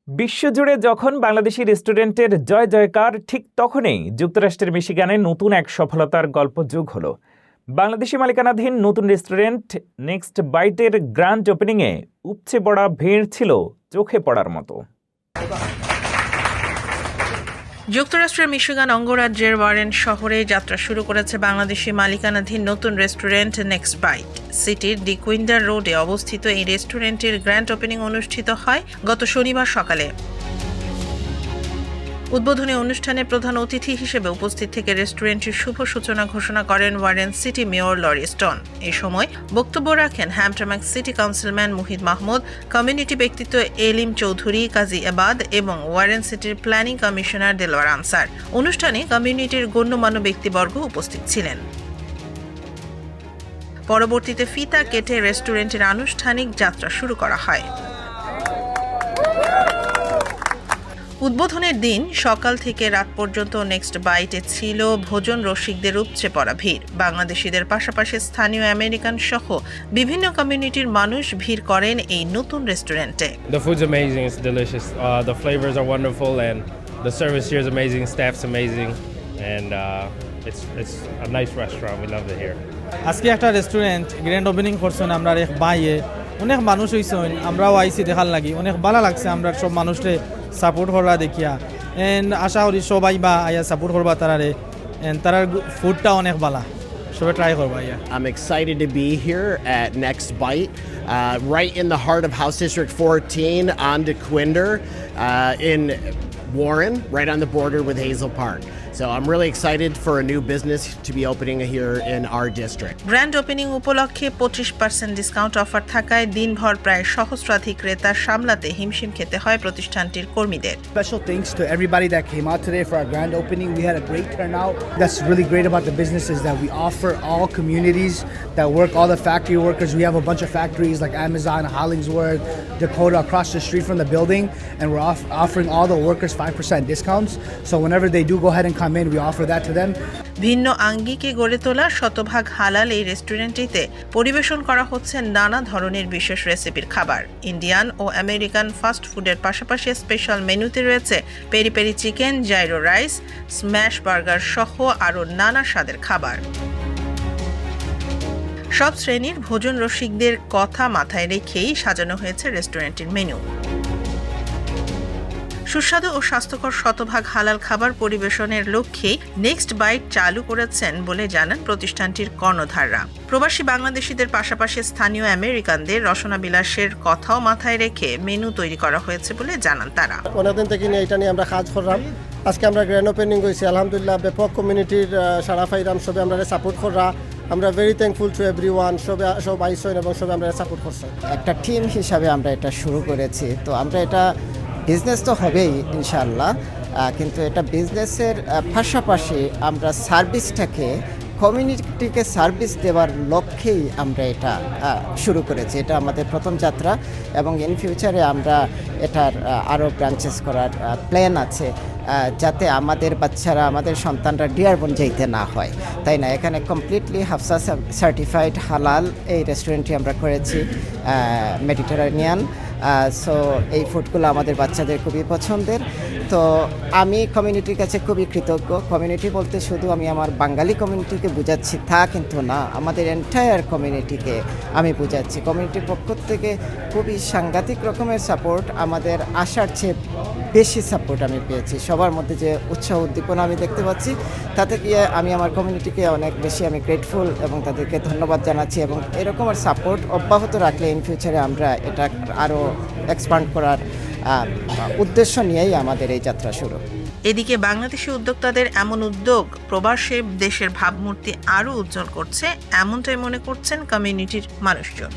বিশ্বজুড়ে যখন বাংলাদেশি রেস্টুরেন্টের জয় জয়কার, ঠিক তখনই যুক্তরাষ্ট্রের মিশিগানে নতুন এক সফলতার গল্প যোগ হলো। বাংলাদেশি মালিকানাধীন নতুন রেস্টুরেন্ট নেক্সট বাইটের গ্র্যান্ড ওপেনিংয়ে উপচে পড়া ভিড় ছিল চোখে পড়ার মতো। যুক্তরাষ্ট্রের মিশিগান অঙ্গরাজ্যের ওয়ারেন শহরে যাত্রা শুরু করেছে বাংলাদেশি মালিকানাধীন নতুন রেস্টুরেন্ট নেক্সট বাইট। সিটির ডি কুইন্ডার রোডে অবস্থিত এই রেস্টুরেন্টের গ্র্যান্ড ওপেনিং অনুষ্ঠিত হয় গত শনিবার সকালে। উদ্বোধনী অনুষ্ঠানে প্রধান অতিথি হিসেবে উপস্থিত থেকে রেস্টুরেন্টের শুভ সূচনা ঘোষণা করেন Warren city mayor Lori Stone. এ সময় বক্তব্য রাখেন হ্যাম্পটনম্যাক্স city councilman Muhid Mahmud, community ব্যক্তিত্ব এলিম চৌধুরী, কাজী এবাদ এবং ওয়ারেন সিটির প্ল্যানিং কমিশনার দেলোয়ার আনসার। অনুষ্ঠানে কমিউনিটির গণ্যমান্য ব্যক্তিবর্গ উপস্থিত ছিলেন। পরবর্তীতে ফিতা কেটে রেস্টুরেন্টের আনুষ্ঠানিক যাত্রা শুরু করা হয়। উদ্বোধনের দিন সকাল থেকে রাত পর্যন্ত নেক্সট বাইটে ছিল ভোজন রসিকদের উপচে পড়া ভিড়। বাংলাদেশিদের পাশাপাশি স্থানীয় আমেরিকান সহ বিভিন্ন কমিউনিটির মানুষ ভিড় করেন এই নতুন রেস্টুরেন্টে। The food's amazing, it's delicious. The flavors are wonderful and the service here is amazing, staff's amazing and it's a nice restaurant. We love it here. আজকে একটা রেস্টুরেন্ট গ্র্যান্ড ওপেনিং করছেন আমরা এক বাইয়ে, অনেক মানুষ হইছেন, আমরাও আইসি দেখার লাগি, অনেক ভালো লাগছে আমরা সব মানুষরে সাপোর্ট করবা দেখিয়া। এন্ড আশা করি সবাই বা আইয়া সাপোর্ট করবা তারারে, এন্ড তারার ফুডটা অনেক ভালো, সবাই ট্রাই করবা আইয়া। I'm excited to be here at Next Bite, right in the heart of House District 14 on DeQuinder in Warren, right on the border with Hazel Park. So I'm really excited for a new business to be opening here in our district. Grand opening উপলক্ষে 25% discount offer থাকায় দিনভর প্রায় সহস্রাধিক ক্রেতা সামলাতে হিমশিম খেতে হয় প্রতিষ্ঠানটির কর্মীদের। Special thanks to everybody that came out today for our grand opening. We had a great turnout. That's really great about the business is that we offer all communities that work, all the factory workers. We have a bunch of factories like Amazon, Hollingsworth, Dakota across the street from the building, and we're offering all the workers 5% discounts. So whenever they do go ahead and come in, we offer that to them. ভিন্ন আঙ্গিকে গড়ে তোলা শতভাগ হালাল এই রেস্টুরেন্টটিতে পরিবেশন করা হচ্ছে নানা ধরনের বিশেষ রেসিপির খাবার। ইন্ডিয়ান ও আমেরিকান ফাস্ট ফুডের পাশাপাশি স্পেশাল মেনুতে রয়েছে peri peri chicken, gyro rice, smash burger সহ আরও নানা স্বাদের খাবার। সব শ্রেণীর ভোজন রসিকদের কথা মাথায় রেখেই সাজানো হয়েছে রেস্টুরেন্টের মেনু। সুস্বাদু ও স্বাস্থ্যকর শতভাগ হালাল খাবার পরিবেশনের লক্ষ্যে নেক্সট বাইট চালু করেছেন বলে জানান প্রতিষ্ঠানটির কর্ণধাররা। প্রবাসী বাংলাদেশিদের পাশাপাশি স্থানীয় আমেরিকানদের রসনাবিলাসের কথাও মাথায় রেখে মেনু তৈরি করা হয়েছে বলে জানান তারা। অনেকদিন থেকে এটা নিয়ে আমরা কাজ করলাম। আজকে আমরা গ্র্যান্ড ওপেনিং হয়েছি, আলহামদুলিল্লাহ ব্যাপক কমিউনিটির সারা ফাইরাম সবে আমরা সাপোর্ট করা। আমরা ভেরি থ্যাঙ্কফুল টু এভরিওয়ান, সব আইসন এবং সবে আমরা সাপোর্ট করছি। একটা টিম হিসাবে আমরা এটা শুরু করেছি, তো আমরা এটা বিজনেস তো হবেই ইনশাআল্লাহ, কিন্তু এটা বিজনেসের পাশাপাশি আমরা সার্ভিসটাকে কমিউনিটিকে সার্ভিস দেওয়ার লক্ষ্যেই আমরা এটা শুরু করেছি। এটা আমাদের প্রথম যাত্রা এবং ইন ফিউচারে আমরা এটার আরও ব্রাঞ্চেস করার প্ল্যান আছে, যাতে আমাদের বাচ্চারা, আমাদের সন্তানরা ডিয়ারবন যাইতে না হয়, তাই না। এখানে কমপ্লিটলি হাফসা সার্টিফাইড হালাল এই রেস্টুরেন্টটি আমরা করেছি, মেডিটেরানিয়ান। সো এই ফুডগুলো আমাদের বাচ্চাদের খুবই পছন্দের। তো আমি কমিউনিটির কাছে খুবই কৃতজ্ঞ। কমিউনিটি বলতে শুধু আমি আমার বাঙালি কমিউনিটিকে বুঝাচ্ছি তা কিন্তু না, আমাদের এন্টায়ার কমিউনিটিকে আমি বুঝাচ্ছি। কমিউনিটির পক্ষ থেকে খুবই সাংঘাতিক রকমের সাপোর্ট, আমাদের আশার চেয়ে বেশি সাপোর্ট আমি পেয়েছি। সবার মধ্যে যে উৎসাহ উদ্দীপনা আমি দেখতে পাচ্ছি, তাতে গিয়ে আমি আমার কমিউনিটিকে অনেক বেশি আমি গ্রেটফুল এবং তাদেরকে ধন্যবাদ জানাচ্ছি। এবং এরকমের সাপোর্ট অব্যাহত রাখলে ইন ফিউচারে আমরা এটা আরও এক্সপান্ড করার উদ্দেশ্য নিয়েই আমাদের এই যাত্রা শুরু। এদিকে বাংলাদেশি উদ্যোক্তাদের এমন উদ্যোগ প্রবাসী দেশের ভাবমূর্তি আরও উজ্জ্বল করছে, এমনটাই মনে করছেন কমিউনিটির মানুষজন।